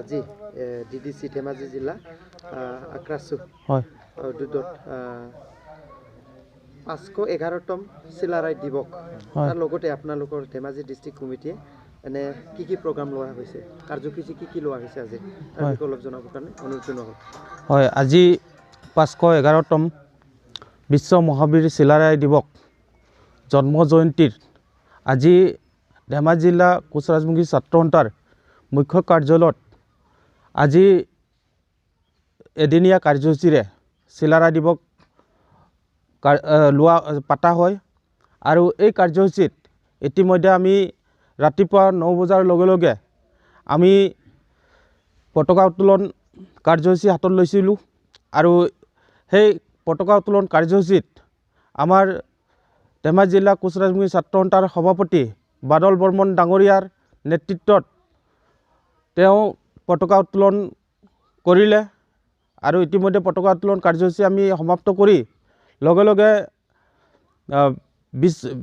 আজি ডিডিসি ধেমাজি জিলা আক্ৰাছু হয় দুদত 511তম চিলাৰায় দিৱস তাৰ লগতে আপোনালোকৰ ধেমাজি ডিস্ট্ৰিক্ট কমিটিয়ে এনে কি প্ৰগ্ৰাম লোৱা হৈছে কাৰ্যসূচী কি লোৱা হৈছে আজি তাৰ বিষয়ে অলপ জনাবৰ কাৰণে অনুৰোধ জনোৱা হ'ল। হয় আজি 511তম বিশ্ব মহাবীৰ চিলাৰায় দিৱস জন্ম জয়ন্তীৰ আজি ধেমাজি জিলা কোচ ৰাজবংশী ছাত্ৰ সন্থাৰ মুখ্য কাৰ্যালয়ত আজি এদিনীয়া কাৰ্যসূচীৰে চিলাৰায় দিৱস লোৱা পাতা হয় আৰু এই কাৰ্যসূচীত ইতিমধ্যে আমি ৰাতিপুৱা 9 বজাৰ লগে লগে আমি পতাকা উত্তোলন কাৰ্যসূচী হাতত লৈছিলোঁ আৰু সেই পতাকা উত্তোলন কাৰ্যসূচীত আমাৰ ধেমাজি জিলা কোচ ৰাজবংশী ছাত্ৰ সন্থাৰ সভাপতি বাদল বৰ্মন ডাঙৰীয়াৰ নেতৃত্বত তেওঁ পতাকা উত্তোলন কৰিলে আৰু ইতিমধ্যে পতাকা উত্তোলন কাৰ্যসূচী আমি সমাপ্ত কৰি লগে লগে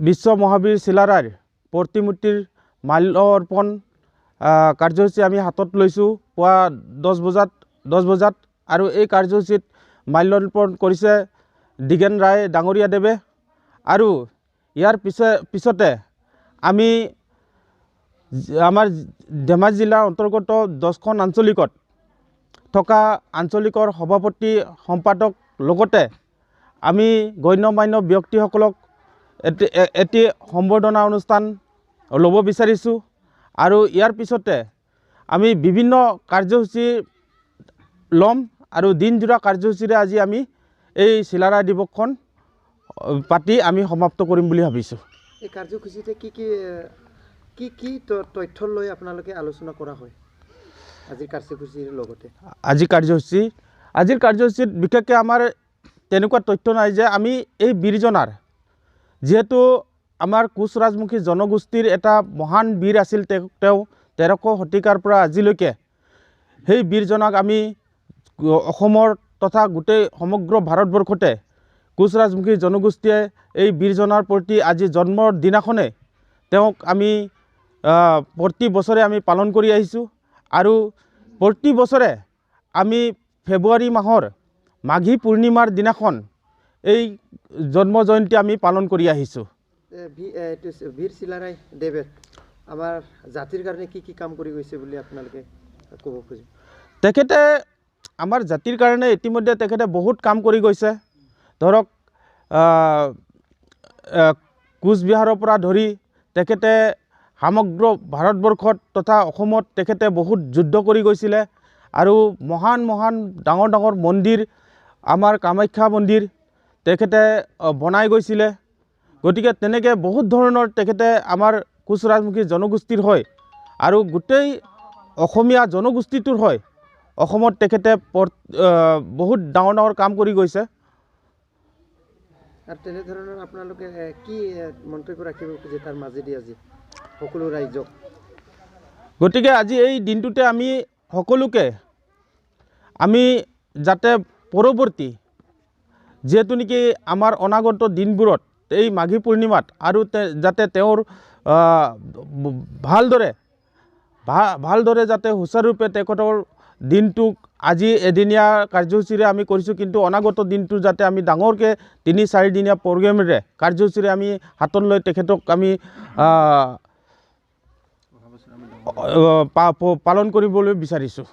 বিশ্ব মহাবীৰ চিলাৰায়ৰ প্ৰতিমূৰ্তিৰ মাল্য অৰ্পণ কাৰ্যসূচী আমি হাতত লৈছোঁ পুৱা 10 বজাত আৰু এই কাৰ্যসূচীত মাল্য অৰ্পণ কৰিছে দিগেন ৰায় ডাঙৰীয়াদেৱে আৰু ইয়াৰ পিছতে আমি আমাৰ ধেমাজি জিলাৰ অন্তৰ্গত 10খন আঞ্চলিকত থকা আঞ্চলিকৰ সভাপতি সম্পাদক লগতে আমি গণ্যমান্য ব্যক্তিসকলক এটি সম্বৰ্ধনা অনুষ্ঠান ল'ব বিচাৰিছোঁ আৰু ইয়াৰ পিছতে আমি বিভিন্ন কাৰ্যসূচী ল'ম আৰু দিনজোৰা কাৰ্যসূচীৰে আজি আমি এই চিলাৰায় দিৱসখন পাতি আমি সমাপ্ত কৰিম বুলি ভাবিছোঁ। এই কাৰ্যসূচীতে কি তথ্য লৈ আপোনালোকে আলোচনা কৰা হয় আজিৰ কাৰ্যসূচীৰ লগতে? আজিৰ কাৰ্যসূচীত বিশেষকৈ আমাৰ তেনেকুৱা তথ্য নাই যে আমি এই বীৰজনাৰ যিহেতু আমাৰ কোচ ৰাজবংশী জনগোষ্ঠীৰ এটা মহান বীৰ আছিল তেওঁ 1300 শতিকাৰ পৰা আজিলৈকে সেই বীৰজনাক আমি অসমৰ তথা গোটেই সমগ্ৰ ভাৰতবৰ্ষতে কোচ ৰাজবংশী জনগোষ্ঠীয়ে এই বীৰজনাৰ প্ৰতি আজি জন্মৰ দিনাখনে তেওঁক আমি প্ৰতি বছৰে আমি পালন কৰি আহিছোঁ আৰু প্ৰতি বছৰে আমি ফেব্ৰুৱাৰী মাহৰ মাঘী পূৰ্ণিমাৰ দিনাখন এই জন্ম জয়ন্তী আমি পালন কৰি আহিছোঁ। বীৰ চিলাৰায় দেৱে আমাৰ জাতিৰ কাৰণে কি কাম কৰি গৈছে বুলি আপোনালোকে ক'ব খুজিব? তেখেতে আমাৰ জাতিৰ কাৰণে ইতিমধ্যে তেখেতে বহুত কাম কৰি গৈছে। ধৰক কোচবিহাৰৰ পৰা ধৰি তেখেতে সমগ্ৰ ভাৰতবৰ্ষত তথা অসমত তেখেতে বহুত যুদ্ধ কৰি গৈছিলে আৰু মহান ডাঙৰ মন্দিৰ আমাৰ কামাখ্যা মন্দিৰ তেখেতে বনাই গৈছিলে। গতিকে তেনেকৈ বহুত ধৰণৰ তেখেতে আমাৰ কোচ ৰাজবংশী জনগোষ্ঠীৰ হয় আৰু গোটেই অসমীয়া জনগোষ্ঠীটোৰ হয় অসমত তেখেতে বহুত ডাঙৰ কাম কৰি গৈছে। আৰু তেনেধৰণৰ আপোনালোকে কি মন্তব্য ৰাখিব খোজে তাৰ মাজেদি আজি সকলো ৰাইজক? গতিকে আজি এই দিনটোতে আমি সকলোকে আমি যাতে পৰৱৰ্তী যিহেতু নেকি আমাৰ অনাগত দিনবোৰত এই মাঘী পূৰ্ণিমাত আৰু যাতে তেওঁৰ ভালদৰে যাতে সুচাৰুৰূপে তেখেতৰ দিনটোক আজি এদিনীয়া কাৰ্যসূচীৰে আমি কৰিছোঁ কিন্তু অনাগত দিনটো যাতে আমি ডাঙৰকৈ 3-4 দিনীয়া প্ৰগ্ৰেমেৰে কাৰ্যসূচীৰে আমি হাতত লৈ তেখেতক আমি পালন কৰিবলৈ বিচাৰিছোঁ।